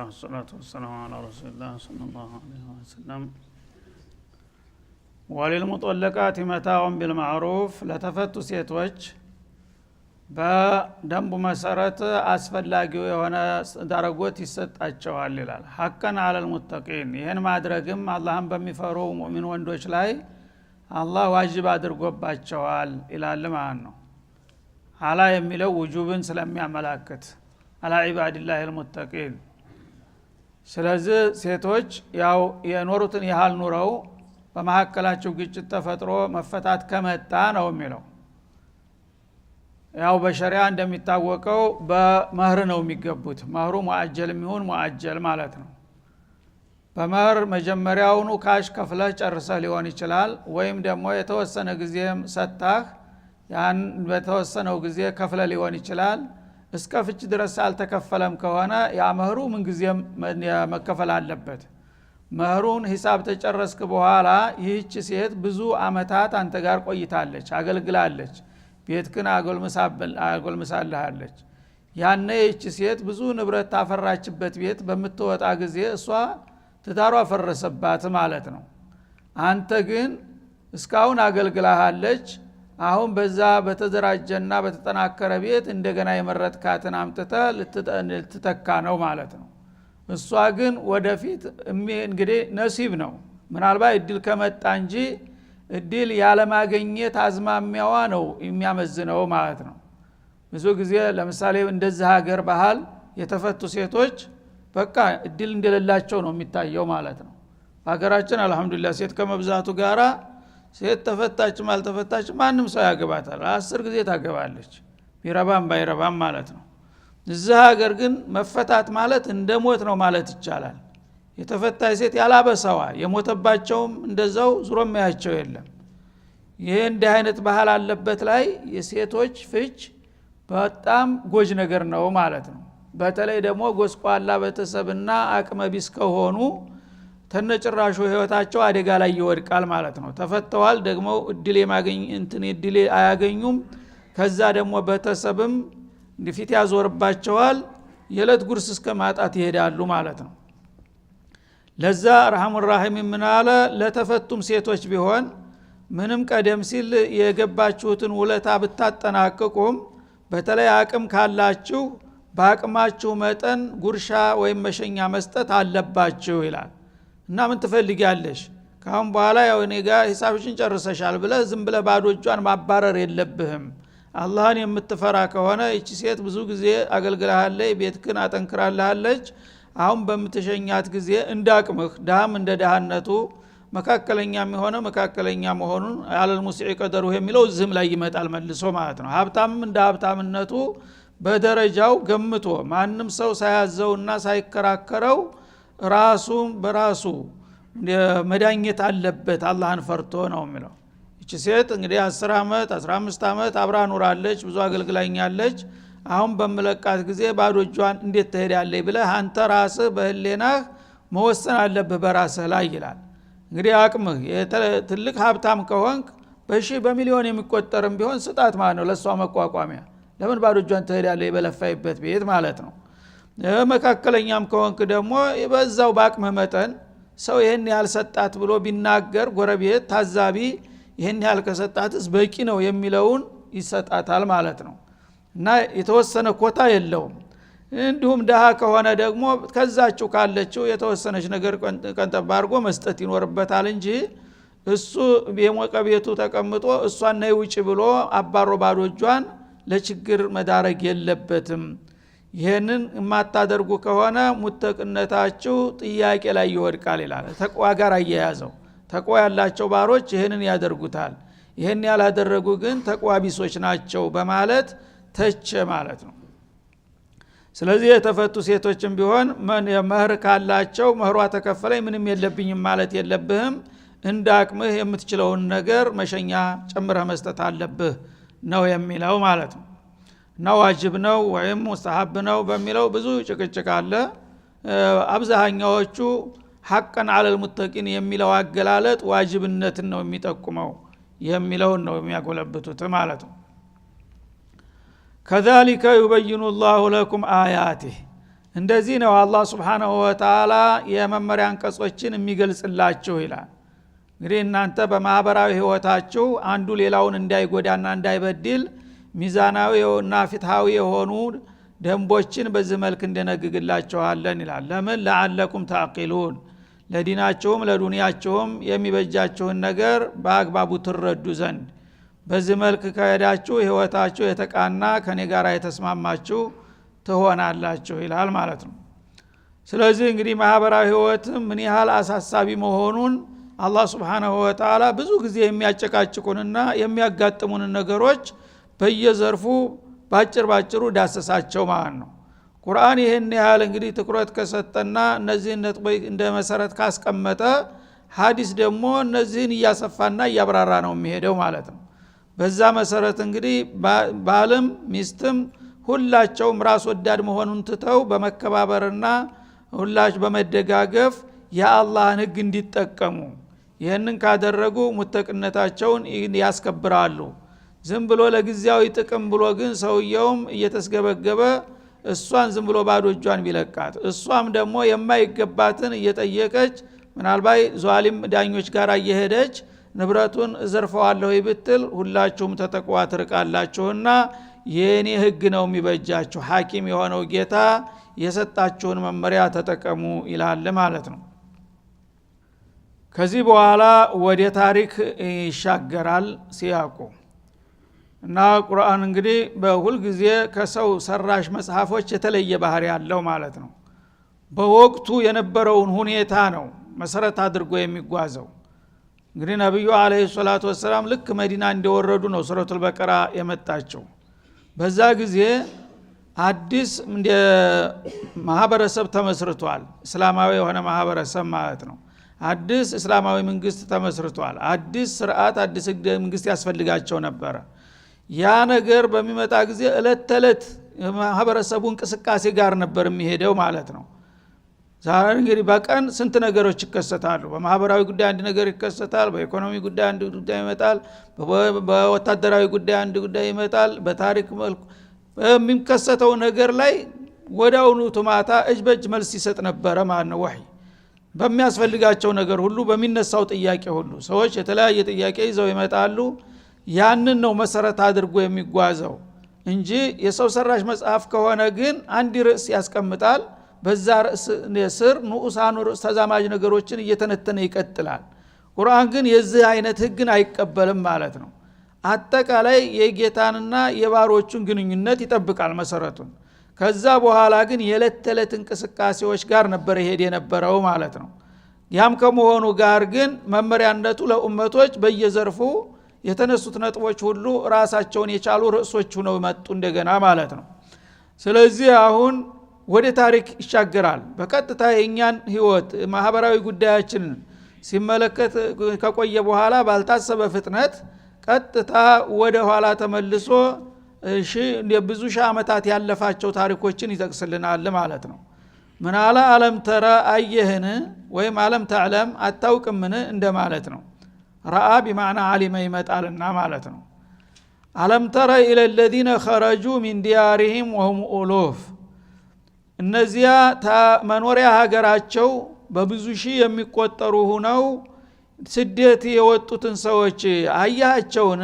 والصلاة والسلام على رسول الله صلى الله عليه وسلم وللمطلقات متاع بالمعروف ለተፈቱ ሴቶች በደንቡ መሰረት አስፈላጊው የሆነ ዳረጎት ይሰጣቸዋል ይላል። ሐቀን አለል ሙተቂን ይሄን ማድረግም አላህን በሚፈሩ ሙእሚን ወንዶች ላይ አላህ ዋጅብ አድርጎባቸዋል ይላል ማለት ነው። አላ የሚለው ውጁብን ስለሚያመላክት አላ ኢባዲላሂል ሙተቂን። ስለዚህ ሴቶች ያው የኖሩትን ያህል ኑረው በመሐከላቸው ግጭት ተፈጥሮ መፈታት ከመጣ ነው የሚለው። ያው በሸሪዓ እንደሚታወቀው በመህር ነው የሚገቡት። መህሩ ሙአጀል የሚሆን ሙአጀል ማለት ነው። በመህር መጀመሪያውኑ ካሽ ከፍለህ ጨርሰህ ሊሆን ይችላል፣ ወይም ደግሞ የተወሰነ ጊዜ ሰጣህ ያን በተወሰነው ጊዜ ከፍለ ሊሆን ይችላል። እስከ ፍች ድረስ አልተከፈለም ከሆነ ያ መህሩ ምን ጊዜ መከፈል አለበት። መህሩን ሂሳብ ተጨረስክ በኋላ ይህች ሴት ብዙ አመታት አንተ ጋር ቆይታለች፣ አገልግላለች፣ ቤትክን አጎልምሳለች። ያነ ይህች ሴት ብዙ ንብረት ታፈራችበት ቤት በምትወጣ ጊዜ እሷ ትዳሯ ፈረሰባት ማለት ነው። አንተ ግን እስካሁን አገልግላለች። አሁን በዛ በተደራጀና በተጠናከረ ቤት እንደገና የመረጥካትን አምጥተህ ልትተካ ነው ማለት ነው። እሷ ግን ወደፊት እንግዲህ ነሲብ ነው፣ ምናልባት እድል ከመጣ እንጂ እድል ያለማግኘት አዝማሚያዋ ነው የሚያመዝነው ማለት ነው። ብዙ ጊዜ ለምሳሌ እንደዚህ ሀገር ባህል የተፈቱ ሴቶች በቃ እድል እንደሌላቸው ነው የሚታየው ማለት ነው። ሀገራችን አልহামዱሊላህ ሴት ከመብዛቱ ጋራ ሴት ተፈታችም አልተፈታችም ማንም ሰው ያገባታል። 10 ጊዜ ታገባለች ቢረባም ባይረባም ማለት ነው። እዚህ ሀገር ግን መፈታት ማለት እንደሞት ነው ማለት ይቻላል። የተፈታች ሴት ያላበሰዋ የሞተባቸውም እንደዛው ዙሮ ማያቸው የለም። ይሄ እንዲህ አይነት ባህል አለበት ላይ የሴቶች ፍች በጣም ጎጅ ነገር ነው ማለት ነው። በተለይ ደግሞ ጎስቋላ ቤተሰብና አቅመ ቢስ ከሆኑ ተነጭራሹ ህይወታቸው አደጋ ላይ ይወድቃል ማለት ነው። ተፈተዋል ደግሞ እድል የማገኝ እድል አያገኙም። ከዛ ደግሞ ቤተሰብም ፊት ያዞርባቸዋል፣ የለት ጉርስ እስከ ማጣት ይሄዳሉ ማለት ነው። ለዛ ረህሙን ራሂም ምናለ ለተፈቱም ሴቶች ቢሆን ምንም ቀደም ሲል የገባችሁትን ውለታ ብታጠናቅቁም በተለይ አቅም ካላችሁ በአቅማችሁ መጠን ጉርሻ ወይም መሸኛ መስጠት አለባችሁ ይላል። እና ምን ትፈልጊያለሽ ካሁን በኋላ ያው እኔ ጋር ሂሳብሽን ጨርሰሻል ብለህ ዝም ብለህ ባዶ እጇን ማባረር የለብህም። አላህን የምትፈራ ከሆነ እቺ ሴት ብዙ ጊዜ አገልግላለች፣ ቤትክን አጠንክራለች። አሁን በምትሸኛት ጊዜ እንዳቅምህ ዳም እንደ ዳህነቱ መካከለኛም የሆነ መካከለኛ መሆኑን አለል ሙስዒ ቀደሩ የሚለው ዝም ላይ ይመጣል መልሶ ማለት ነው። ሀብታምም እንደ ሀብታምነቱ በደረጃው ገምቶ ማንም ሰው ሳያዘውና ሳይከራከረው ራሱን በራሱ መዳኘት አለበት አላህን ፈርቶ ነው የሚለው። እቺ ሴት እንግዲህ 10 አመት 15 አመት አብራ ኑራለች፣ ብዙ አገልግላኛለች። አሁን በመለቃት ጊዜ ባዶ እጇን እንዴት ትሄዳለች ብለህ አንተ ራስህ በህሌናህ መወሰን አለብህ በራስህ ላይ ይላል። እንግዲህ አቅምህ ትልቅ ሀብታም ከሆንክ በሺህ በሚሊዮን የሚቆጠርም ቢሆን ስጣት ማለት ነው ለሷ መቋቋሚያ። ለምን ባዶ እጇን ትሄዳለች በለፋይበት ቤት ማለት ነው። መካከለኛም ከሆንክ ደግሞ በዛው በአቅምህ መጠን ሰው ይሄን ያህል ሰጣት ብሎ ቢናገር ጎረቤት ታዛቢ ይሄን ያህል ከሰጣትስ በቂ ነው የሚለውን ይሰጣታል ማለት ነው። እና የተወሰነ ኮታ የለውም። እንዲሁም ደሃ ከሆነ ደግሞ ከዛችሁ ካለችው የተወሰነች ነገር ቀንጠብ አድርጎ መስጠት ይኖርበታል እንጂ እሱ የሞቀ ቤቱ ተቀምጦ እሷን ነይ ውጪ ብሎ አባሮ ባዶ እጇን ለችግር መዳረግ የለበትም። ይሄንን የማታደርጉ ከሆነ ሙተቅነታችሁ ጥያቄ ላይ ይወድቃል ይላል። ተቅዋ ጋር አያያዘው። ተቅዋ ያላቸው ባሮች ይሄንን ያደርጉታል፣ ይሄን ያላደረጉ ግን ተቅዋ ቢሶች ናቸው በማለት ተቸ ማለት ነው። ስለዚህ የተፈቱ ሴቶችም ቢሆን መህር ካላቸው መህሯ ተከፈለኝ ምንም የለብኝም ማለት የለብህም። እንዳቅምህ የምትችለውን ነገር መሸኛ ጨምረህ መስጠት አለብህ ነው የሚለው ማለት ነው። እና ዋጅብ ነው ወይም ሙስተሐብ ነው በሚለው ብዙ ጭቅጭቅ አለ። አብዛኛዎቹ ሐቀን አለል ሙተቂን የሚለው አገላለጥ ዋጅብነትን ነው የሚጠቁመው የሚለውን ነው የሚያጎለብቱት ማለት ነው። ከዛሊከ ዩበይኑ ላሁ ለኩም አያቲህ እንደዚህ ነው አላህ Subhanahu Wa Ta'ala የመመሪያ አንቀጾችን የሚገልጽላችሁ ይላል። እንግዲህ እናንተ በማህበራዊ ህይወታችሁ አንዱ ሌላውን እንዳይጎዳና እንዳይበድል ሚዛናዊውና ፍትሃዊ የሆኑ ደንቦችን በዚህ መልክ እንደነግግላችኋለን ይላል። ለምን ለዓለኩም ተአቂሉን ለዲናችሁም ለዱንያችሁም የሚበጃችሁን ነገር በአግባቡ ትረዱ ዘንድ በዚህ መልክ ከሄዳችሁ ህይወታችሁ የተቃና ከኔ ጋር የተስማማችሁ ትሆናላችሁ ይላል ማለት ነው። ስለዚህ እንግዲህ ማህበራዊ ህይወት ምን ያህል አሳሳቢ መሆኑን አላህ Subhanahu Wa Ta'ala ብዙ ጊዜ የሚያጨቃጭቁንና የሚያጋጥሙን ነገሮች በየዘርፉ ባጭሩ ዳሰሳቸው ማለት ነው። ቁርአን ይሄን ያህል እንግዲህ ትኩረት ከሰጠና እነዚህን ነጥቦች እንደ መሰረት ካስቀመጠ ሐዲስ ደግሞ እነዚህን እያሰፋና እያብራራ ነው የሚሄደው ማለት ነው። በዛ መሰረት እንግዲህ ባልም ሚስትም ሁላቸውም ራስ ወዳድ መሆኑን ትተው በመከባበርና ሁላች በመደጋገፍ የአላህን ህግ እንዲጠቀሙ ይሄንን ካደረጉ ሙተቅነታቸውን ያስከብራሉ። ዝም ብሎ ለጊዜያዊ ጥቅም ብሎ ግን ሰውየውም እየተስገበገበ እሷን ዝም ብሎ ባዶ እጇን ቢለቃት እሷም ደግሞ የማይገባትን እየጠየቀች ምናልባት ዟሊም ዳኞች ጋር እየሄደች ንብረቱን ዘርፈዋለሁ ይብትል ሁላችሁም ተጠቅዋ ትርቃላችሁና የኔ ህግ ነው የሚበጃችሁ ሐኪም የሆነው ጌታ የሰጣችሁን መመሪያ ተጠቀሙ ይላል ማለት ነው። ከዚህ በኋላ ወደ ታሪክ ይሻገራል ሲያቁ እና ቁርአን እንግዲህ በሁል ጊዜ ከሰው ሰራሽ መጽሐፎች የተለየ ባህሪ ያለው ማለት ነው። በወቅቱ የነበረውን ሁኔታ ነው መሰረት አድርጎ የሚጓዘው። እንግዲህ ነብዩ አለይሂ ሰላቱ ወሰለም ልክ መዲና እንደወረዱ ነው ሱረቱል በቀራ የመጣቸው። በዛ ጊዜ አዲስ እንደ ማህበረሰብ ተመስርቷል። እስላማዊ የሆነ ማህበረሰብ ማለት ነው። አዲስ እስላማዊ መንግስት ተመስርቷል። አዲስ ስርዓት አዲስ መንግስት ያስፈልጋቸው ነበር። ያ ነገር በሚመጣ ጊዜ እለት ተለት ማህበረሰቡ እንቅስቃሴ ጋር ነበር የሚሄደው ማለት ነው። ዛሬ እንግዲህ በቀን ስንት ነገሮች ይከሰታሉ። በማህበራዊ ጉዳይ አንድ ነገር ይከሰታል፣ በኢኮኖሚ ጉዳይ አንድ ጉዳይ ይመጣል፣ በወታደራዊ ጉዳይ አንድ ጉዳይ ይመጣል። በታሪክ መልኩ በሚከሰተው ነገር ላይ ወዳውኑ ቶማታ እጅ በእጅ መልስ ይሰጥ ነበር ማለት ነው። ወህይ በሚያስፈልጋቸው ነገር ሁሉ በሚነሳው ጥያቄ ሁሉ ሰዎች የተለያየ ጥያቄ ይዘው ይመጣሉ። ያንን ነው መሰረት አድርጎ የሚጓዘው እንጂ የሰው ሰራሽ መጽሐፍ ከሆነ ግን አንድ ርዕስ ያስቀምጣል። በዛ ርዕስ ስር ንዑሳኑ ርዕስ ተዛማጅ ነገሮችን እየተነተነ ይቀጥላል። ቁርአን ግን የዚህ አይነት ህግን አይቀበልም ማለት ነው። አጠቃላይ የጌታንና የባሮቹን ግንኙነት ይጠብቃል መሰረቱን። ከዛ በኋላ ግን የዕለት ተዕለት እንቅስቃሴዎች ጋር ነበር ይሄድ የነበረው ማለት ነው። ያም ከመሆኑ ጋር ግን መመሪያነቱ ለኡመቶች በየዘርፉ የተነሱት ነጥቦች ሁሉ ራሳቸውን የቻሉ ርዕሶች ሆነው መጡ እንደገና ማለት ነው። ስለዚህ አሁን ወደ ታሪክ ይሻገራል። በቀጥታ የኛን ህይወት ማህበራዊ ጉዳያችንን ሲመለከት ከቆየ በኋላ ባልታሰበ ፍጥነት ቀጥታ ወደ ኋላ ተመልሶ ብዙ ሺህ ዓመታት ያለፋቸው ታሪኮችን ይጠቅስልናል ማለት ነው። ምን አለ አለም ተራ አየህን ወይም አለም ተዕለም አታውቅምን እንደማለት ነው። ረአ بمعنى علم ይመጣልና ማለት ነው። አለም ተራ الى الذين خرجوا من ديارهم وهم ألوف እነዚያ መኖሪያ ሀገራቸው በብዙ ሺህ የሚቆጠሩ ሆነው ስደት የወጡትን ሰዎች አያቸውን?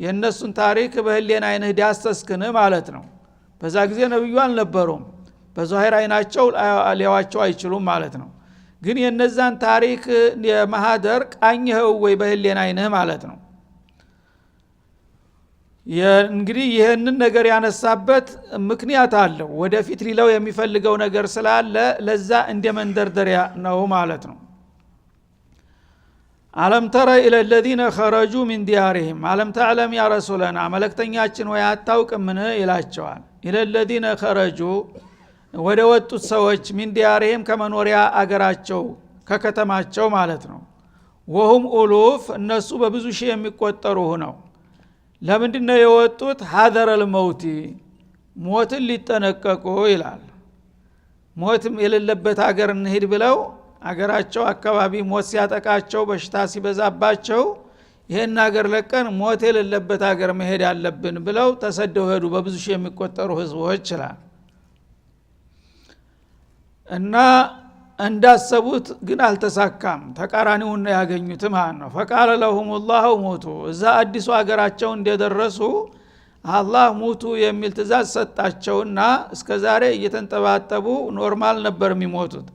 የነሱን ታሪክ በህሊና አይንህ ዳሰስክን ማለት ነው። በዛ ጊዜ ነብዩ አልነበሩም። በዛሂር አይናቸው ሊያዋቸው አይችሉም ማለት ነው። ግን የነዛን ታሪክ የማህደር ቃኝኸው ወይ በህሊና አይንህ ማለት ነው። እንግዲህ ይሄንን ነገር ያነሳበት ምክንያት አለው። ወደፊት ሊለው የሚፈልገው ነገር ስላለ ለዛ እንደ መንደርደሪያ ነው ማለት ነው። አለም ተረ ኢለ الذين خرجوا من ديارهم አለም ተዕለም ያ ረሱላና መልእክተኛችን ወይ አታውቅምን ይላቸዋል። ኢለ الذين خرجوا ወደ ወጡት ሰዎች من ديارهم ከመኖሪያ አገራቸው ከከተማቸው ማለት ነው። ወሁም ኡሉፍ እነሱ በብዙ ሺህ የሚቆጠሩ ሆነው ለምንድነው የወጡት? ሐዘረ الموت ሞትን ሊጠነቀቁ ይላል። ሞትም የሌለበት ሀገር እንሂድ ብለው አገራቸው አካባቢ ሞት ሲያጠቃቸው በሽታ ሲበዛባቸው ይሄን ሀገር ለቀን ሞት የሌለበት ሀገር መሄድ አለብን ብለው ተሰደው ሄዱ። በብዙ ሺህ የሚቆጠሩ ህዝቦች ይላል። እና እንዳሰቡት ግን አልተሳካም ተቃራኒውን ያገኙት ማለት ነው فقال لهم الله موتوا እዛ አዲሱ ሀገራቸው እንደደረሱ አላህ ሙቱ የሚል ትእዛዝ ሰጣቸውና እስከዛሬ እየተንጠባጠቡ ኖርማል ነበር የሚሞቱት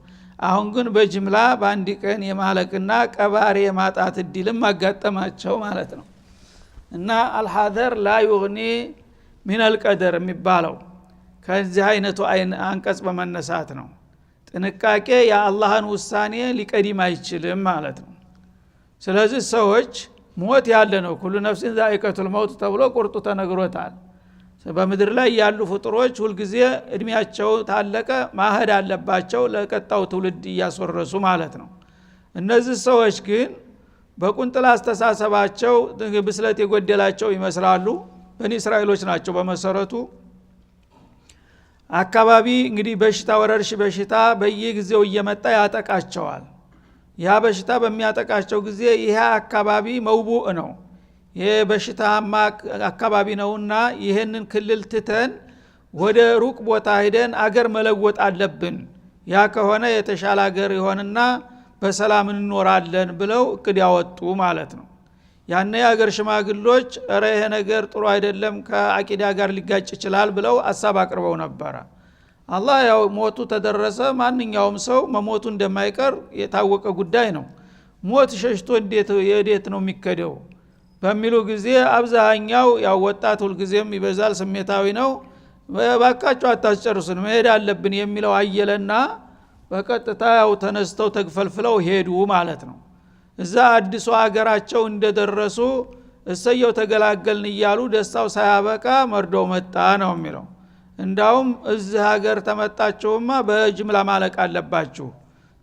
አሁን ግን በጅምላ በአንድ ቀን የማለቅና ቀባሪ የማጣት እድልም አጋጠማቸው ማለት ነው እና አልሐዘር ላ يغني من القدر የሚባለው ከዚህ አይነቱ አንቀጽ በመነሳት ነው ጥንቃቄ የአላህን ውሳኔ ሊቀድም አይችልም ማለት ነው ስለዚህ ሰዎች ሞት ያለ ነው ኩሉ ነፍስን ዛኢቀቱል መውት ተብሎ ቁርጡ ተነግሮታል በምድር ላይ ያሉ ፍጡሮች ሁሉ ጊዜ እድሜያቸው ታለቀ ማህድ አለባቸው ለቀጣው ትውልድ ያስወረሱ ማለት ነው እነዚህ ሰዎች ግን በቁንጥላ አስተሳሰባቸው ብስለት የጎደላቸው ይመስላሉ በኒ እስራኤሎች ናቸው በመሰረቱ አካባቢ እንግዲህ በሽታ ወረርሽ በሽታ በየጊዜው እየመጣ ያጠቃቸዋል ያ በሽታ በሚያጠቃቸው ጊዜ ይሄ አካባቢ መውቡእ ነው ይሄ በሽታማ አካባቢ ነውና ይሄንን ክልል ትተን ወደ ሩቅ ቦታ ሄደን አገር መለወጥ አለብን ያ ከሆነ የተሻለ አገር ይሆንና በሰላም እንኖራለን ብለው እቅድ ያወጡ ማለት ነው ያኔ አገር ሽማግሎች እረ ይሄ ነገር ጥሩ አይደለም ከአቂዳ ጋር ሊጋጭ ይችላል ብለው ሐሳብ አቅርበው ነበር አላህ ያው ሞቱ ተደረሰ ማንኛውም ሰው መሞቱ እንደማይቀር የታወቀ ጉዳይ ነው ሞት ሸሽቶ እንዴት ነው የሚከደው በሚሉ ጊዜ አብዛኛው ያው ወጣት ሁሉ ጊዜም ይበዛል ስሜታዊ ነው ባካቸው አታስጨርሱን መሄድ አለብን የሚለው አየለና በቀጥታ ያው ተነስተው ተግፈልፍለው ሄዱ ማለት ነው እዛ አዲሱ ሀገራቸው እንደደረሱ እሰየው ተገላገልን እያሉ ደስታው ሳያበቃ መርዶ መጣ ነው የሚለው እንዳውም እዚህ ሀገር ተመጣቸውማ በጅምላ ማለቅ አለባችሁ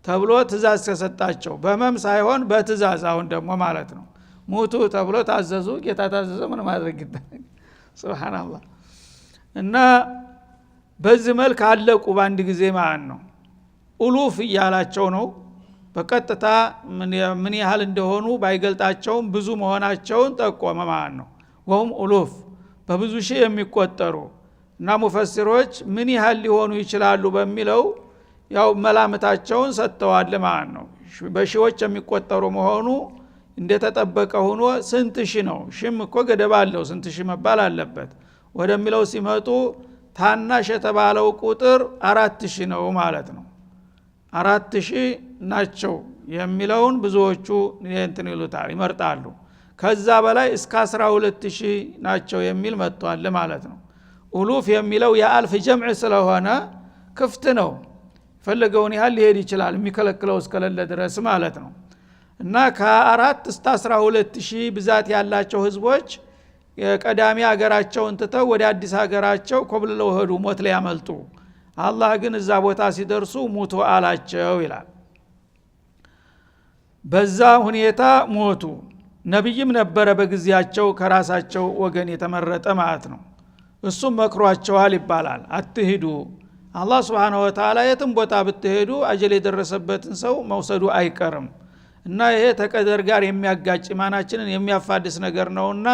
ተብሎ ትእዛዝ ተሰጣቸው በመም ሳይሆን በትእዛዝ አሁን ደግሞ ማለት ነው ሙቱ ተብሎ ታዘዙ ጌታ ታዘዘ ምን ማድረግ ይችላል ሱብሃንአላህ እና በዚህ መልክ አለቁ ባንድ ጊዜ ማለት ነው ኡሉፍ እያላቸው ነው በቀጥታ ምን ያህል እንደሆኑ ባይገልጣቸውም ብዙ መሆናቸውን ጠቆመ ማለት ነው ወሁም ኡሉፍ በብዙ ሺህ የሚቆጠሩ እና ሙፈሲሮች ምን ያህል ሊሆኑ ይችላሉ በሚለው ያው መላምታቸውን ሰጥተዋል ማለት ነው በሺዎች የሚቆጠሩ መሆኑ እንደተጠበቀ ሆኖ ስንት ሺህ ነው ሽም እኮ ገደብ አለው ስንት ሺህ መባል አለበት ወደሚለው ሲመጡ ታናሽ የተባለው ቁጥር 4000 ነው ማለት ነው 4000 ናቸው የሚለውን ብዙዎቹ እንትን ይሉታል ይመርጣሉ ከዛ በላይ እስከ 12000 ናቸው የሚል መጥቷል ማለት ነው ኡሉፍ የሚለው የአልፍ ጀምዕ ስለሆነ ክፍት ነው ፈለገውን ያህል ሊሄድ ይችላል የሚከለክለው እስከሌለ ድረስ ማለት ነው እና ከ4 እስከ 12000 ብዛት ያላቸው ህዝቦች የቀዳሚ ሀገራቸውን ትተው ወደ አዲስ ሀገራቸው ኮብልለው ሄዱ ሞት ላይ ያመልጡ አላህ ግን እዛ ቦታ ሲደርሱ ሙቱ አላቸው ይላል በዛ ሁኔታ ሞቱ ነብይም ነበረ በጊዜያቸው ከራሳቸው ወገን የተመረጠ ማለት ነው እሱም መክሯቸዋል ይባላል አትሂዱ አላህ Subhanahu Wa Ta'ala የትም ቦታ ብትሄዱ አጀል የደረሰበትን ሰው መውሰዱ አይቀርም እና ይሄ ተቀደር ጋር የሚያጋጭ ማናችንን የሚያፋድስ ነገር ነውና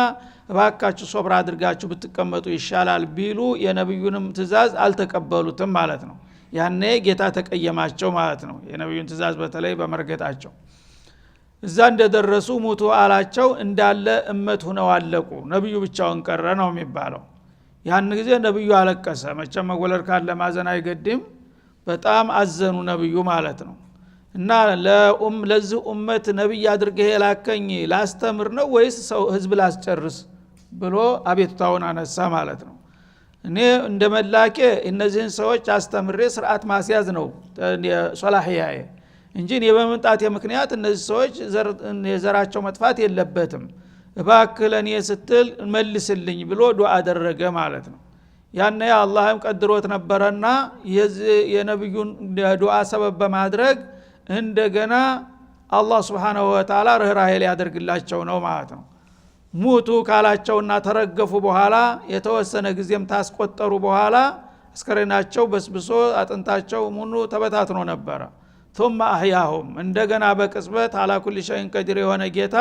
እባካችሁ ሶብር አድርጋችሁ ብትቀመጡ ይሻላል ቢሉ የነብዩንም ትእዛዝ አልተቀበሉትም ማለት ነው ያኔ ጌታ ተቀየማቸው ማለት ነው የነብዩን ትእዛዝ በተለይ በመርገጣቸው እዛ እንደደረሱ ሙቱ አላቸው እንዳለ እመት ሆነው አለቁ ነብዩ ብቻውን ቀረ ነው የሚባለው ያን ጊዜ ነብዩ አለቀሰ መቼም መወለድ ካለ ማዘን አይገድም በጣም አዘኑ ነብዩ ማለት ነው እና ለዚህ ኡመት ነብይ አድርገህ የላከኝ ላስተምር ነው ወይስ ሰው ህዝብ ላስጨርስ ብሎ አቤቱታውን አነሳ ማለት ነው እኔ እንደመላኬ እነዚህን ሰዎች አስተምሬ ስርዓት ማስያዝ ነው ሶላህያዬ እንጂ እኔ በመምጣቴ ምክንያት እነዚህ ሰዎች የዘራቸው መጥፋት የለበትም እባክህ ለኔ ስትል መልስልኝ ብሎ ዱዓ አደረገ ማለት ነው ያኔ አላህም ቀድሮት ነበርና የነብዩን ዱዓ ሰበብ በማድረግ እንደገና አላህ Subhanahu Wa Ta'ala ርህራሄ ሊያደርግላቸው ነው ማለት ነው ሙቱ ካላቸውና ተረገፉ በኋላ የተወሰነ ጊዜም ታስቆጠሩ በኋላ አስከሬናቸው በስብሶ አጥንታቸው ሙሉ ተበታትኖ ነበር ثم احياهم እንደገና በቅጽበት على كل شيء قدير የሆነ ጌታ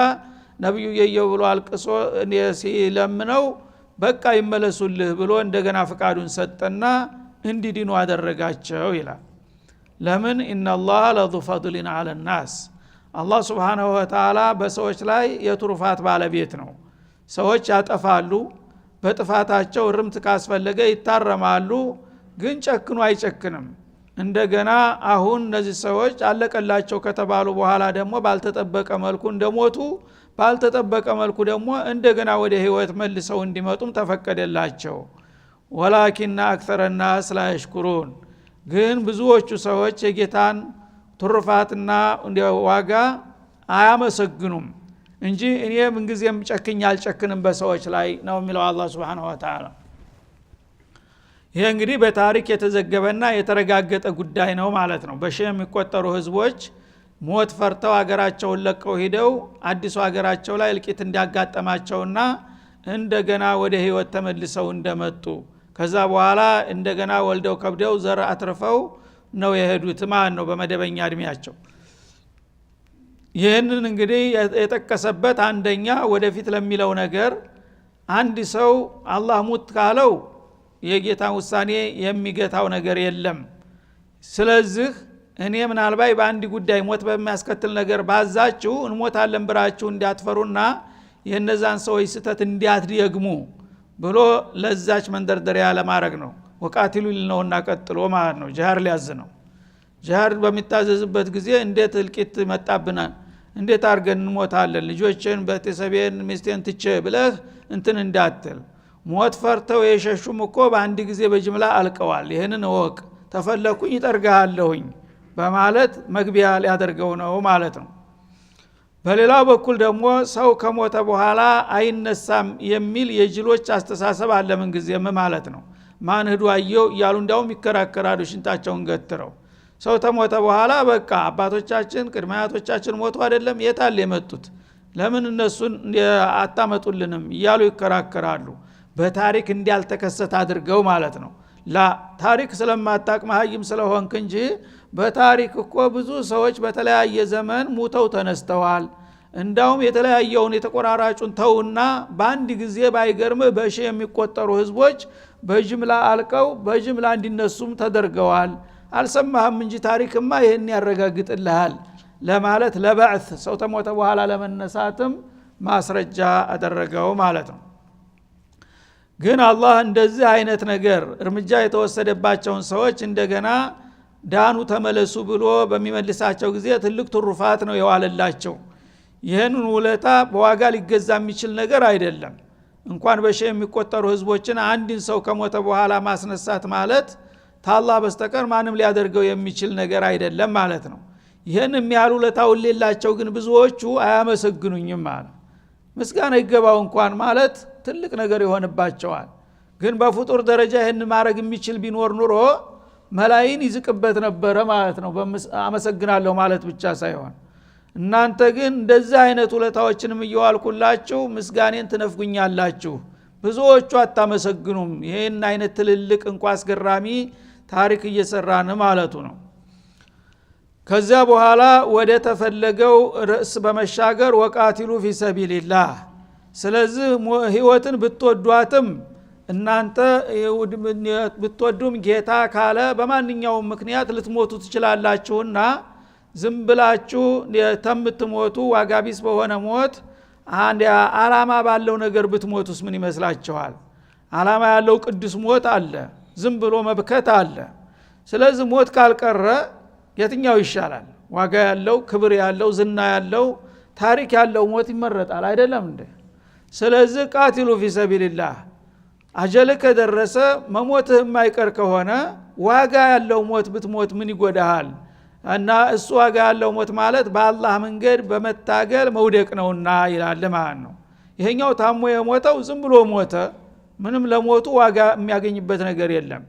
ነብዩ የየው ብሎ አልቅሶ ሲለምነው በቃ ይመለሱልህ ብሎ እንደገና ፍቃዱን ሰጠና እንዲድኑ አደረጋቸው ይላል ለምን ኢነላህ ለዙ ፈድሊን ዐለ الناس አላህ Subhanahu Wa Ta'ala በሰዎች ላይ የትሩፋት ባለቤት ነው። ሰዎች ያጠፋሉ፣ በጥፋታቸው ርምት ካስፈለገ ይታረማሉ፣ ግን ጨክኑ አይጨክንም። እንደገና አሁን እነዚህ ሰዎች አለቀላቸው ከተባሉ በኋላ ደግሞ ባልተጠበቀ መልኩ እንደሞቱ ባልተጠበቀ መልኩ ደግሞ እንደገና ወደ ህይወት መልሰው እንዲመጡም ተፈቀደላቸው። ወላኪን አክثر الناس لا يشكرون ግን ብዙዎቹ ሰዎች የጌታን ትሩፋትና ዋጋ አያመሰግኑም እንጂ እኔ ምን ጊዜም ጨክኝ አልጨክንም በሰዎች ላይ ነው የሚለው አላህ Subhanahu Wa Ta'ala። ይሄ እንግዲህ በታሪክ የተዘገበና የተረጋገጠ ጉዳይ ነው ማለት ነው። በሺህ የሚቆጠሩ ህዝቦች ሞት ፈርተው አገራቸውን ለቀው ሄደው አዲሱ አገራቸው ላይ እልቂት እንዲያጋጠማቸውና እንደገና ወደ ህይወት ተመልሰው እንደመጡ ከዛ በኋላ እንደገና ወልደው ከብደው ዘር አትርፈው ነው የሄዱት ማለት ነው በመደበኛ እድሜያቸው። ይህንን እንግዲህ የጠቀሰበት አንደኛ ወደፊት ለሚለው ነገር አንድ ሰው አላህ ሙት ካለው የጌታ ውሳኔ የሚገታው ነገር የለም። ስለዚህ እኔ ምናልባት በአንድ ጉዳይ ሞት በሚያስከትል ነገር ባዛችሁ እንሞታለን ብራችሁ እንዲያትፈሩና የነዛን ሰዎች ስተት እንዲያትደግሙ ብሎ ለዛች መንደርደሪያ ለማድረግ ነው። ወቃቲሉ ነውና ቀጥሎ ማለት ነው ጂሃድ ሊያዝ ነው። ጂሃድ በሚታዘዝበት ጊዜ እንዴት እልቂት መጣብናል፣ እንዴት አርገን እንሞታለን፣ ልጆችን ቤተሰቤን ሚስቴን ትቼ ብለህ እንትን እንዳትል። ሞት ፈርተው የሸሹም እኮ በአንድ ጊዜ በጅምላ አልቀዋል። ይሄንን ወቅ ተፈለኩኝ ይጠርጋለሁኝ በማለት መግቢያ ሊያደርገው ነው ማለት ነው። በሌላው በኩል ደግሞ ሰው ከሞተ በኋላ አይነሳም የሚል የጅሎች አስተሳሰብ አለ ምን ጊዜም ማለት ነው። ማን ሄዱ አየው እያሉ እንዳውም ይከራከራሉ ሽንታቸውን ገትረው። ሰው ተሞተ በኋላ በቃ አባቶቻችን ቅድመ አያቶቻችን ሞቱ አይደለም የታል የመጡት ለምን እነሱን አታመጡልንም እያሉ ይከራከራሉ። በታሪክ እንዲያልተከሰተ አድርገው ማለት ነው። ታሪክ ስለማታቅ መሀይም ስለሆንክ እንጂ በታሪክ እኮ ብዙ ሰዎች በተለያየ ዘመን ሙተው ተነስተዋል። እንዳውም የተለያየውን የተቆራራጩን ተውና በአንድ ጊዜ ባይገርም በሺህ የሚቆጠሩ ህዝቦች በጅምላ አልቀው በጅምላ እንዲነሱም ተደርገዋል። አልሰማህም እንጂ ታሪክማ ይሄን ያረጋግጥልሃል ለማለት ለባዕት ሰው ተሞተ በኋላ ለመነሳትም ማስረጃ አደረገው ማለት ነው። ግን አላህ እንደዚህ አይነት ነገር እርምጃ የተወሰደባቸውን ሰዎች እንደገና ዳኑ ተመለሱ ብሎ በሚመልሳቸው ጊዜ ትልቅ ትሩፋት ነው የዋለላቸው። ይህንን ውለታ በዋጋ ሊገዛ የሚችል ነገር አይደለም። እንኳን በሺህ የሚቆጠሩ ህዝቦችን አንድን ሰው ከሞተ በኋላ ማስነሳት ማለት ታላህ በስተቀር ማንም ሊያደርገው የሚችል ነገር አይደለም ማለት ነው። ይህን የሚያሉ ውለታውን ሌላቸው ግን ብዙዎቹ አያመሰግኑኝም ማለት ምስጋና ይገባው እንኳን ማለት ትልቅ ነገር ይሆንባቸዋል። ግን በፍጡር ደረጃ ይህን ማድረግ የሚችል ቢኖር ኑሮ መላይን ይዝቅበት ነበረ ማለት ነው። አመሰግናለሁ ማለት ብቻ ሳይሆን እናንተ ግን እንደዚህ አይነት ውለታዎችንም እየዋልኩላችሁ ምስጋኔን ትነፍጉኛላችሁ፣ ብዙዎቹ አታመሰግኑም። ይህን አይነት ትልልቅ እንኳ አስገራሚ ታሪክ እየሰራን ማለቱ ነው። ከዚያ በኋላ ወደ ተፈለገው ርዕስ በመሻገር ወቃቲሉ ፊ ሰቢልላህ። ስለዚህ ህይወትን ብትወዷትም እናንተ ብትወዱም ጌታ ካለ በማንኛውም ምክንያት ልትሞቱ ትችላላችሁና ዝም ብላችሁ ተምትሞቱ ዋጋቢስ በሆነ ሞት አንድ አላማ ባለው ነገር ብትሞቱስ ምን ይመስላችኋል? አላማ ያለው ቅዱስ ሞት አለ፣ ዝም ብሎ መብከት አለ። ስለዚህ ሞት ካልቀረ የትኛው ይሻላል? ዋጋ ያለው ክብር ያለው ዝና ያለው ታሪክ ያለው ሞት ይመረጣል አይደለም እንዴ? ስለዚህ ቃቲሉ ፊ ሰቢልላህ አጀል ከደረሰ መሞትህ የማይቀር ከሆነ ዋጋ ያለው ሞት ብትሞት ምን ይጎዳሃል? እና እሱ ዋጋ ያለው ሞት ማለት በአላህ መንገድ በመታገል መውደቅ ነውና ይላል ማለት ነው። ይሄኛው ታሞ የሞተው ዝም ብሎ ሞተ፣ ምንም ለሞቱ ዋጋ የሚያገኝበት ነገር የለም።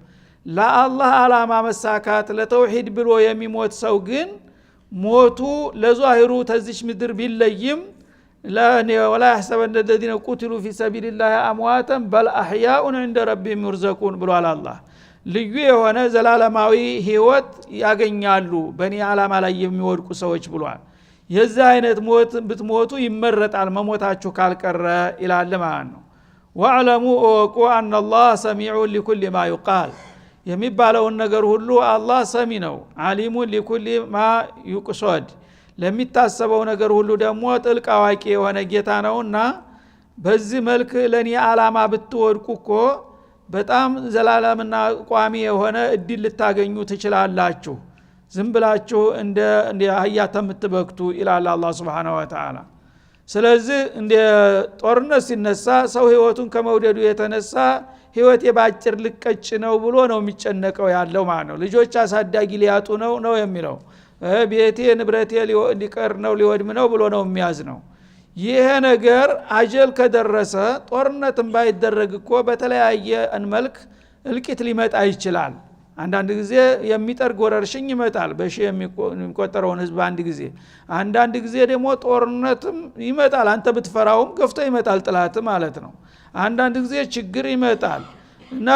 ለአላህ አላማ መሳካት ለተውሂድ ብሎ የሚሞት ሰው ግን ሞቱ ለዛሂሩ ተዚች ምድር ቢለይም ወላ يحسبن الذين قتلوا في سبيل الله امواتا بل احياء عند ربهم يرزقون ብሏል አላህ። ልዩ የሆነ ዘላለማዊ ህይወት ያገኛሉ በእኔ አላማ ላይ የሚወድቁ ሰዎች ብሏል። የዚህ አይነት ሞት ብትሞቱ ይመረጣል መሞታችሁ ካልቀረ ይላል ማለት ነው። ወዕለሙ ወቁ አን አላህ ሰሚዑ لكل ما يقال። የሚባለውን ነገር ሁሉ አላህ ሰሚ ነው። አሊሙን ሊኩሊ ማ ይቁሶድ ለሚታሰበው ነገር ሁሉ ደግሞ ጥልቅ አዋቂ የሆነ ጌታ ነውና በዚህ መልክ ለኔ አላማ ብትወድቁ እኮ በጣም ዘላለምና ቋሚ የሆነ እድል ልታገኙ ትችላላችሁ፣ ዝም ብላችሁ እንደ አህያ ተምትበክቱ ይላል አላህ Subhanahu Wa Ta'ala። ስለዚህ እንደ ጦርነት ሲነሳ ሰው ህይወቱን ከመውደዱ የተነሳ ህይወት የባጭር ልቀጭ ነው ብሎ ነው የሚጨነቀው ያለው ማለት ነው። ልጆች አሳዳጊ ሊያጡ ነው የሚለው፣ ቤቴ ንብረቴ ሊቀር ነው ሊወድም ነው ብሎ ነው የሚያዝነው። ይሄ ነገር አጀል ከደረሰ ጦርነትም ባይደረግ እኮ በተለያየ መልክ እልቂት ሊመጣ ይችላል። አንዳንድ ጊዜ የሚጠርግ ወረርሽኝ ይመጣል፣ በሺ የሚቆጠረውን ህዝብ አንድ ጊዜ። አንዳንድ ጊዜ ደግሞ ጦርነትም ይመጣል፣ አንተ ብትፈራውም ገፍቶ ይመጣል ጥላት ማለት ነው። አንዳንድ ጊዜ ችግር ይመጣል እና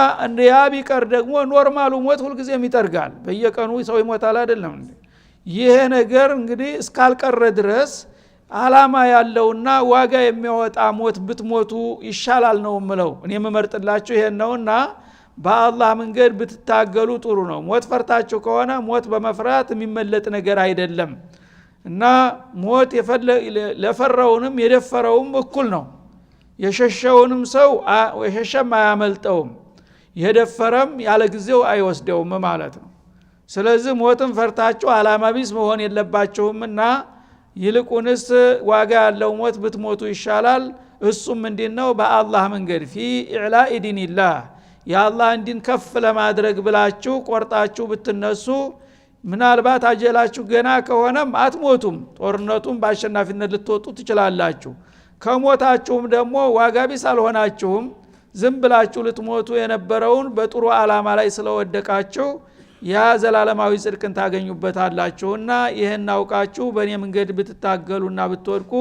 ያ ቢቀር ደግሞ ኖርማሉ ሞት ሁልጊዜም ይጠርጋል፣ በየቀኑ ሰው ይሞታል አይደለም እንዴ? ይሄ ነገር እንግዲህ እስካልቀረ ድረስ አላማ ያለውና ዋጋ የሚያወጣ ሞት ብትሞቱ ይሻላል ነው የምለው። እኔ የምመርጥላችሁ ይሄን ነውና በአላህ መንገድ ብትታገሉ ጥሩ ነው። ሞት ፈርታችሁ ከሆነ ሞት በመፍራት የሚመለጥ ነገር አይደለም እና ሞት ለፈራውንም የደፈረውም እኩል ነው። የሸሸውንም ሰው የሸሸም አያመልጠውም፣ የደፈረም ያለ ጊዜው አይወስደውም ማለት ነው። ስለዚህ ሞትን ፈርታችሁ አላማ ቢስ መሆን የለባችሁምና ይልቁንስ ዋጋ ያለው ሞት ብትሞቱ ይሻላል። እሱም ምንድነው? በአላህ መንገድ ፊ ኢዕላኢ ዲኒላህ የአላህ እንዲን ከፍ ለማድረግ ብላችሁ ቆርጣችሁ ብትነሱ ምናልባት አጀላችሁ ገና ከሆነም አትሞቱም፣ ጦርነቱን በአሸናፊነት ልትወጡ ትችላላችሁ። ከሞታችሁም ደግሞ ዋጋ ቢስ አልሆናችሁም፣ ዝም ብላችሁ ልትሞቱ የነበረውን በጥሩ ዓላማ ላይ ስለወደቃችሁ ያ ዘላለማዊ ጽድቅን ታገኙበታላችሁና ይሄን አውቃችሁ በእኔ መንገድ ብትታገሉና ብትወድቁ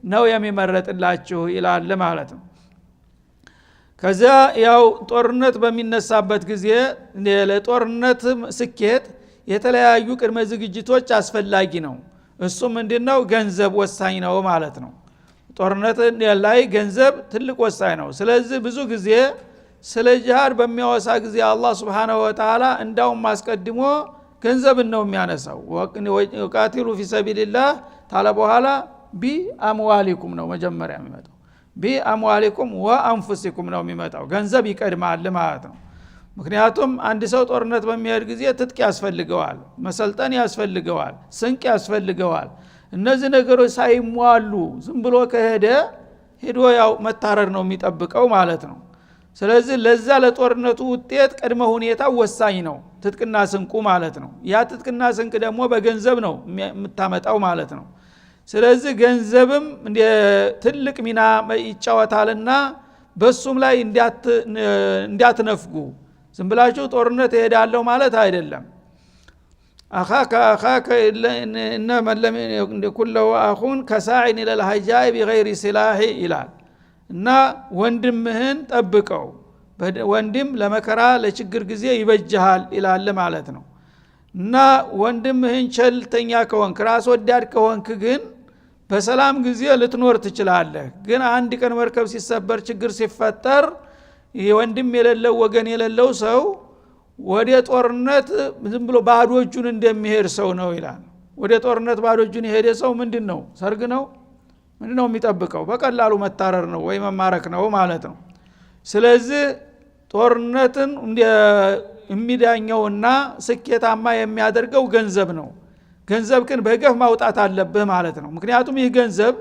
ነው የሚመረጥላችሁ ይላል ማለት ነው። ከዛ ያው ጦርነት በሚነሳበት ጊዜ ለጦርነት ስኬት የተለያዩ ቅድመ ዝግጅቶች አስፈላጊ ነው። እሱም ምንድነው? ገንዘብ ወሳኝ ነው ማለት ነው። ጦርነት ላይ ገንዘብ ትልቅ ወሳኝ ነው። ስለዚህ ብዙ ጊዜ ስለ ጂሃድ በሚያወሳ ጊዜ አላህ Subhanahu Wa Ta'ala እንዳውም ማስቀድሞ ገንዘብን ነው የሚያነሳው። ወቃቲሉ ፊ ሰቢልላህ ታላ በኋላ ቢአምዋሊኩም ነው መጀመሪያ የሚመጣው። ቢአምዋሊኩም ወአንፉሲኩም ነው የሚመጣው። ገንዘብ ይቀድማል ማለት ነው። ምክንያቱም አንድ ሰው ጦርነት በሚሄድ ጊዜ ትጥቅ ያስፈልገዋል፣ መሰልጠን ያስፈልገዋል፣ ስንቅ ያስፈልገዋል። እነዚህ ነገሮች ሳይሟሉ ዝም ብሎ ከሄደ ሄዶ ያው መታረር ነው የሚጠብቀው ማለት ነው። ስለዚህ ለዛ ለጦርነቱ ውጤት ቅድመ ሁኔታ ወሳኝ ነው፣ ትጥቅና ስንቁ ማለት ነው። ያ ትጥቅና ስንቅ ደግሞ በገንዘብ ነው የምታመጣው ማለት ነው። ስለዚህ ገንዘብም ትልቅ ሚና ይጫወታልና በሱም ላይ እንዲያትነፍጉ ዝም ብላችሁ ጦርነት እሄዳለሁ ማለት አይደለም። አኻከ إنما لم يكن له أخ كساع إلى الهجاء بغير سلاح ይላል እና ወንድምህን ጠብቀው፣ ወንድም ለመከራ ለችግር ጊዜ ይበጅሃል ይላል ማለት ነው። እና ወንድምህን ቸልተኛ ከሆንክ ራስ ወዳድ ከሆንክ ግን በሰላም ጊዜ ልትኖር ትችላለህ። ግን አንድ ቀን መርከብ ሲሰበር ችግር ሲፈጠር ወንድም የሌለው ወገን የሌለው ሰው ወደ ጦርነት ዝም ብሎ ባዶ እጁን እንደሚሄድ ሰው ነው ይላል። ወደ ጦርነት ባዶ እጁን የሄደ ሰው ምንድነው? ሰርግ ነው? ምንድነው የሚጠብቀው? በቀላሉ መታረር ነው ወይ መማረክ ነው ማለት ነው። ስለዚህ ጦርነትን የሚዳኘውና ስኬታማ የሚያደርገው ገንዘብ ነው። ገንዘብ ግን በገፍ ማውጣት አለብህ ማለት ነው። ምክንያቱም ይህ ገንዘብ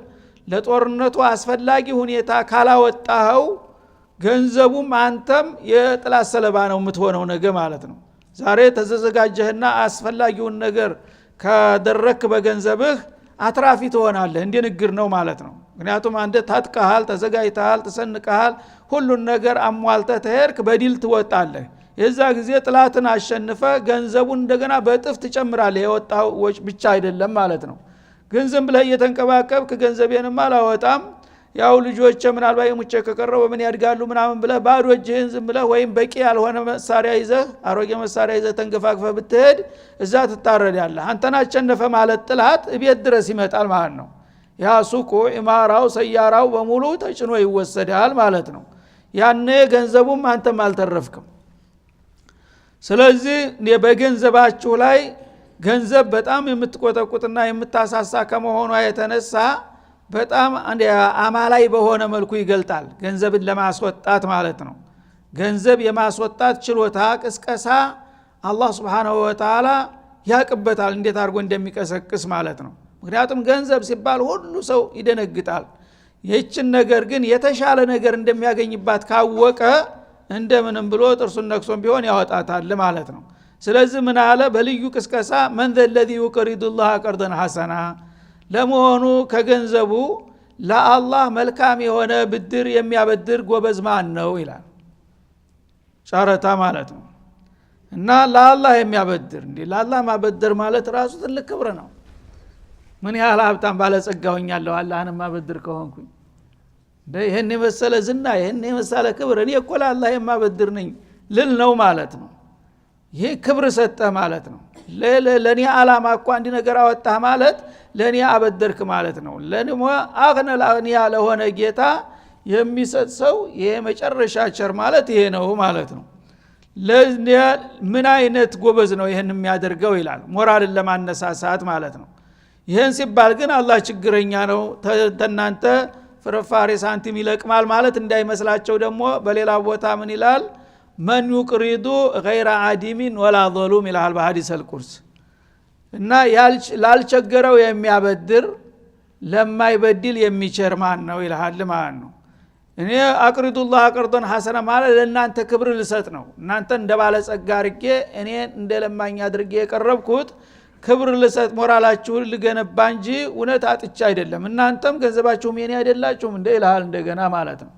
ለጦርነቱ አስፈላጊ ሁኔታ ካላወጣኸው ገንዘቡም አንተም የጥላት ሰለባ ነው የምትሆነው ነገ ማለት ነው። ዛሬ ተዘጋጀህና አስፈላጊውን ነገር ካደረክ በገንዘብህ አትራፊ ትሆናለህ፣ እንደ ንግር ነው ማለት ነው። ምክንያቱም አንተ ታጥቀሃል፣ ተዘጋጅተሃል፣ ተሰንቀሃል፣ ሁሉን ነገር አሟልተህ ተሄድክ በዲል ትወጣለህ። የዛ ጊዜ ጥላትን አሸንፈ ገንዘቡን እንደገና በእጥፍ ትጨምራለህ። የወጣው ወጭ ብቻ አይደለም ማለት ነው። ግን ዝም ብለህ እየተንቀባቀብክ ገንዘቤንም አላወጣም ያው ልጆች ምናልባት የሙቼ ከቀረው በምን ያድጋሉ ምናምን ብለህ ባዶ እጅህን ዝም ብለህ ወይም በቂ ያልሆነ መሳሪያ ይዘህ አሮጌ መሳሪያ ይዘህ ተንገፋግፈህ ብትሄድ እዛ ትታረዳለህ። አንተን አሸነፈ ማለት ጥላት እቤት ድረስ ይመጣል ማለት ነው። ያ ሱቁ ኢማራው ሰያራው በሙሉ ተጭኖ ይወሰዳል ማለት ነው። ያኔ ገንዘቡም አንተም አልተረፍክም። ስለዚህ በገንዘባችሁ ላይ ገንዘብ በጣም የምትቆጠቁጥና የምታሳሳ ከመሆኗ የተነሳ በጣም አማላይ በሆነ መልኩ ይገልጣል ገንዘብን ለማስወጣት ማለት ነው። ገንዘብ የማስወጣት ችሎታ ቅስቀሳ አላህ Subhanahu Wa Ta'ala ያቅበታል እንዴት አድርጎ እንደሚቀሰቅስ ማለት ነው። ምክንያቱም ገንዘብ ሲባል ሁሉ ሰው ይደነግጣል። ይህችን ነገር ግን የተሻለ ነገር እንደሚያገኝባት ካወቀ እንደምንም ብሎ ጥርሱን ነክሶም ቢሆን ያወጣታል ማለት ነው። ስለዚህ ምን አለ በልዩ ቅስቀሳ من ذا الذي يقرض الله قرضا حسنا ለመሆኑ ከገንዘቡ ለአላህ መልካም የሆነ ብድር የሚያበድር ጎበዝ ማን ነው ይላል። ጨረታ ማለት ነው። እና ለአላህ የሚያበድር እንዴ ለአላህ ማበደር ማለት ራሱ ትልቅ ክብር ነው። ምን ያህል ሀብታም ባለጸጋውኛለሁ አላህን ማበደር ከሆንኩኝ ይሄን የመሰለ ዝና ይሄን የመሰለ ክብር እኔ እኮ ለአላህ የማበድር ነኝ ልል ነው ማለት ነው። ይሄ ክብር ሰጠ ማለት ነው። ለኔ አላማ እኮ አንድ ነገር አወጣህ ማለት ለኔ አበደርክ ማለት ነው። ለኔ አግነ ለአግኒያ ለሆነ ጌታ የሚሰጥ ሰው ይሄ መጨረሻ ቸር ማለት ይሄ ነው ማለት ነው። ምን አይነት ጎበዝ ነው ይሄን የሚያደርገው ይላል ሞራልን ለማነሳሳት ማለት ነው። ይሄን ሲባል ግን አላህ ችግረኛ ነው ተናንተ ፍርፋሪ ሳንቲም ይለቅማል ማለት እንዳይመስላቸው ደግሞ በሌላ ቦታ ምን ይላል من يقرض غير عديم ولا ظلوم ይላል በሐዲስ አልቁርስ። እና ላልቸገረው የሚያበድር ለማይበድል የሚቸር ማን ነው ይላል ማለት ነው። እኔ አቅሪዱላህ ቀርዶን ሐሰና ማለት ለእናንተ ክብር ልሰጥ ነው። እናንተ እንደባለጸጋ አድርጌ እኔ እንደለማኝ አድርጌ የቀረብኩት ክብር ልሰጥ ሞራላችሁን ልገነባ እንጂ እውነት አጥቻ አይደለም። እናንተም ገንዘባችሁም የኔ አይደላችሁም እንደ ይልሃል እንደገና ማለት ነው።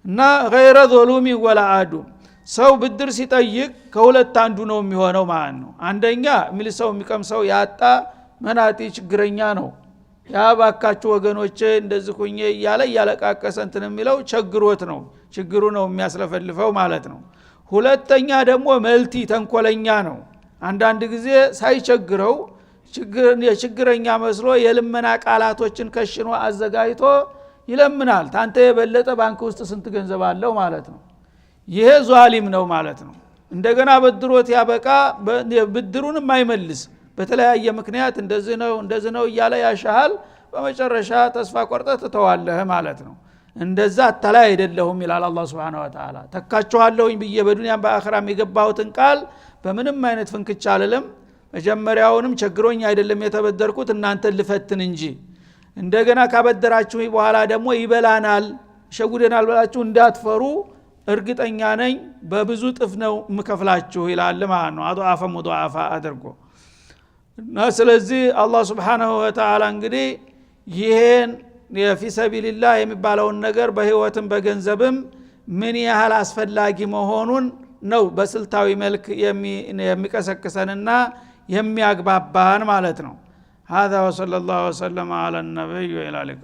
እና غير ظلوم ولا عدو ሰው ብድር ሲጠይቅ ከሁለት አንዱ ነው የሚሆነው ማለት ነው። አንደኛ ሚልሰው የሚቀምሰው ያጣ መናጢ ችግረኛ ነው። ያ ባካችሁ ወገኖቼ እንደዚህ ሆኜ ያለቃቀሰ እንትን የሚለው ችግሮት ነው ችግሩ ነው የሚያስለፈልፈው ማለት ነው። ሁለተኛ ደግሞ መልቲ ተንኮለኛ ነው። አንዳንድ ጊዜ ሳይቸግረው የችግረኛ መስሎ የልመና ቃላቶችን ከሽኖ አዘጋጅቶ ይለምናል። ታንተ የበለጠ ባንክ ውስጥ ስንት ገንዘብ አለው ማለት ነው። ይሄ ዟሊም ነው ማለት ነው። እንደገና በድሮት ያበቃ ብድሩንም አይመልስ በተለያየ ምክንያት እንደዚህ ነው እያለ ያሻሃል። በመጨረሻ ተስፋ ቆርጠህ ትተዋለህ ማለት ነው። እንደዛ አታላይ አይደለሁም ይላል አላህ Subhanahu Wa Ta'ala። ተካቸዋለሁኝ ብዬ በዱንያም በአኺራም የገባሁትን ቃል በምንም አይነት ፍንክቻ አልልም። መጀመሪያውንም ቸግሮኝ አይደለም የተበደርኩት እናንተን ልፈትን እንጂ እንደገና ካበደራችሁ በኋላ ደግሞ ይበላናል ሸጉደናል ብላችሁ እንዳትፈሩ እርግጠኛ ነኝ በብዙ ጥፍ ነው መከፍላችሁ ይላል ማለት ነው። አضعف مضاعف አድርጎ እና ስለዚህ አላህ Subhanahu Wa Ta'ala እንግዲህ ይሄን የፊ ሰቢልላህ የሚባለውን ነገር በህይወትም በገንዘብም ምን ያህል አስፈላጊ መሆኑን ነው በስልታዊ መልክ የሚቀሰቅሰንና የሚያግባባን ማለት ነው። هذا وصلى الله وسلم على النبي وعلى اله